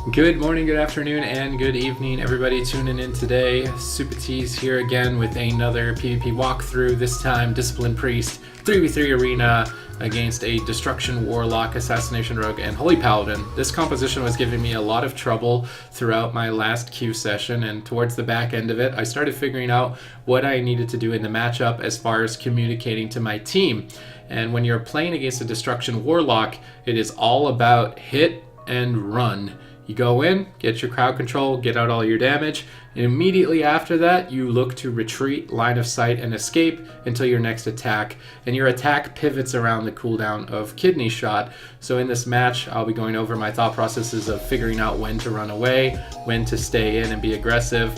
Good morning, good afternoon, and good evening, everybody tuning in today. Supatease here again with another PvP walkthrough, this time Discipline Priest 3v3 arena against a Destruction Warlock, Assassination Rogue, and Holy Paladin. This composition was giving me a lot of trouble throughout my last queue session, and towards the back end of it, I started figuring out what I needed to do in the matchup as far as communicating to my team. And when you're playing against a Destruction Warlock, it is all about hit and run. You go in, get your crowd control, get out all your damage, and immediately after that, you look to retreat, line of sight, and escape until your next attack. And your attack pivots around the cooldown of Kidney Shot. So in this match, I'll be going over my thought processes of figuring out when to run away, when to stay in and be aggressive,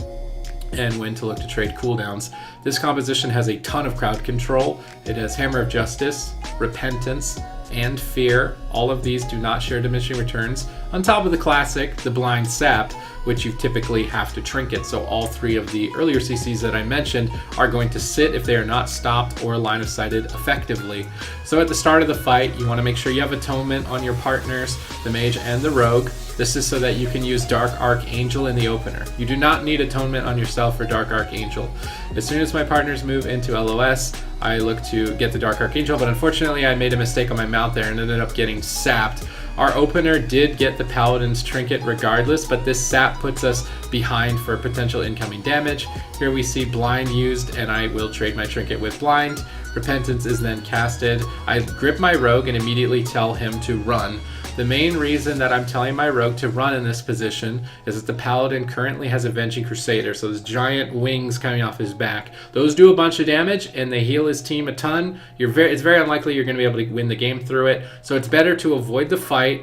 and when to look to trade cooldowns. This composition has a ton of crowd control. It has Hammer of Justice, Repentance, and Fear. All of these do not share diminishing returns. On top of the classic, the Blind Sap, which you typically have to trinket. So all three of the earlier CCs that I mentioned are going to sit if they are not stopped or line of sighted effectively. So at the start of the fight, you want to make sure you have Atonement on your partners, the Mage and the Rogue. This is so that you can use Dark Archangel in the opener. You do not need Atonement on yourself for Dark Archangel. As soon as my partners move into LOS, I look to get the Dark Archangel, but unfortunately I made a mistake on my mount there and ended up getting sapped. Our opener did get the Paladin's Trinket regardless, but this sap puts us behind for potential incoming damage. Here we see Blind used, and I will trade my Trinket with Blind. Repentance is then casted. I grip my Rogue and immediately tell him to run. The main reason that I'm telling my Rogue to run in this position is that the Paladin currently has Avenging Crusader, so those giant wings coming off his back. Those do a bunch of damage and they heal his team a ton. It's very unlikely you're going to be able to win the game through it, so it's better to avoid the fight,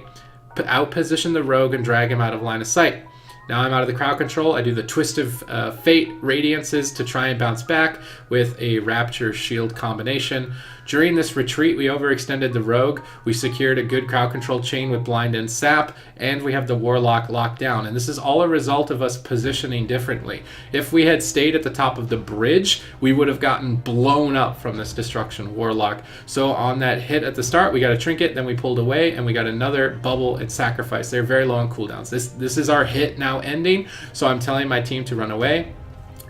out-position the Rogue, and drag him out of line of sight. Now I'm out of the crowd control. I do the Twist of Fate Radiances to try and bounce back with a Rapture Shield combination. During this retreat, we overextended the Rogue. We secured a good crowd control chain with Blind and Sap, and we have the Warlock locked down. And this is all a result of us positioning differently. If we had stayed at the top of the bridge, we would have gotten blown up from this Destruction Warlock. So on that hit at the start, we got a Trinket, then we pulled away, and we got another Bubble and Sacrifice. They're very low on cooldowns. This is our hit now ending, so I'm telling my team to run away.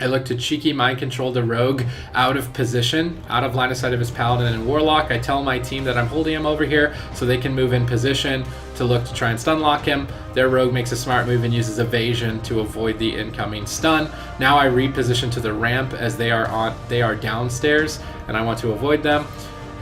I look to cheeky mind control the Rogue out of position, out of line of sight of his Paladin and Warlock. I tell my team that I'm holding him over here so they can move in position to look to try and stun lock him. Their Rogue makes a smart move and uses evasion to avoid the incoming stun. Now I reposition to the ramp as they are downstairs and I want to avoid them.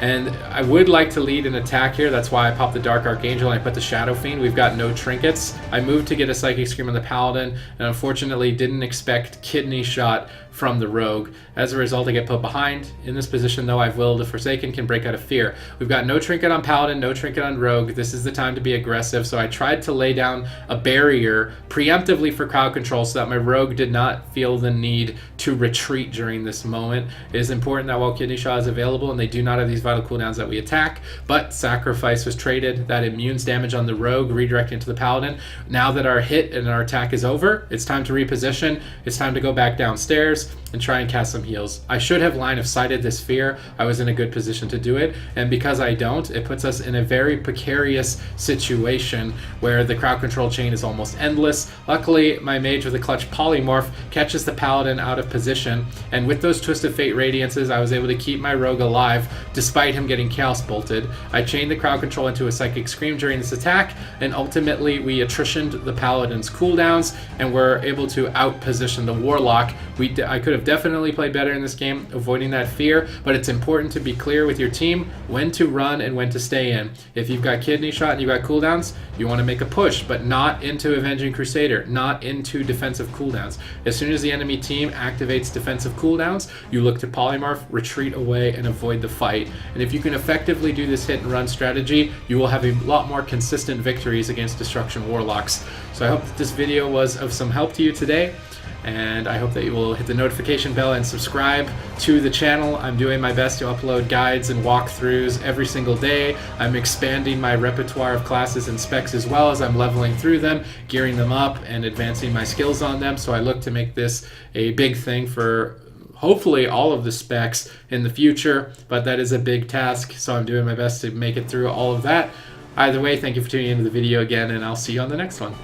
And I would like to lead an attack here. That's why I popped the Dark Archangel and I put the Shadow Fiend. We've got no trinkets. I moved to get a Psychic Scream on the Paladin and unfortunately didn't expect Kidney Shot from the Rogue. As a result, I get put behind. In this position, though, I've willed a Forsaken can break out of Fear. We've got no trinket on Paladin, no trinket on Rogue. This is the time to be aggressive, so I tried to lay down a barrier preemptively for crowd control so that my Rogue did not feel the need to retreat during this moment. It is important that while Kidney Shot is available and they do not have these vital cooldowns that we attack, but Sacrifice was traded. That immunes damage on the Rogue, redirecting to the Paladin. Now that our hit and our attack is over, it's time to reposition. It's time to go back downstairs and try and cast some heals. I should have line of sighted this Fear. I was in a good position to do it, and because I don't, it puts us in a very precarious situation where the crowd control chain is almost endless. Luckily, my Mage with a clutch polymorph catches the Paladin out of position, and with those Twist of Fate Radiances, I was able to keep my Rogue alive despite him getting Chaos Bolted. I chained the crowd control into a Psychic Scream during this attack, and ultimately we attritioned the Paladin's cooldowns and were able to out-position the Warlock. I could have definitely played better in this game, avoiding that Fear, but it's important to be clear with your team when to run and when to stay in. If you've got Kidney Shot and you've got cooldowns, you want to make a push, but not into Avenging Crusader, not into defensive cooldowns. As soon as the enemy team activates defensive cooldowns, you look to polymorph, retreat away, and avoid the fight. And if you can effectively do this hit and run strategy, you will have a lot more consistent victories against Destruction Warlocks. So I hope that this video was of some help to you today, and I hope that you will hit the notification bell and subscribe to the channel. I'm doing my best to upload guides and walkthroughs every single day. I'm expanding my repertoire of classes and specs as well as I'm leveling through them, gearing them up, and advancing my skills on them. So I look to make this a big thing for hopefully all of the specs in the future, but that is a big task, so I'm doing my best to make it through all of that. Either way, thank you for tuning into the video again, and I'll see you on the next one.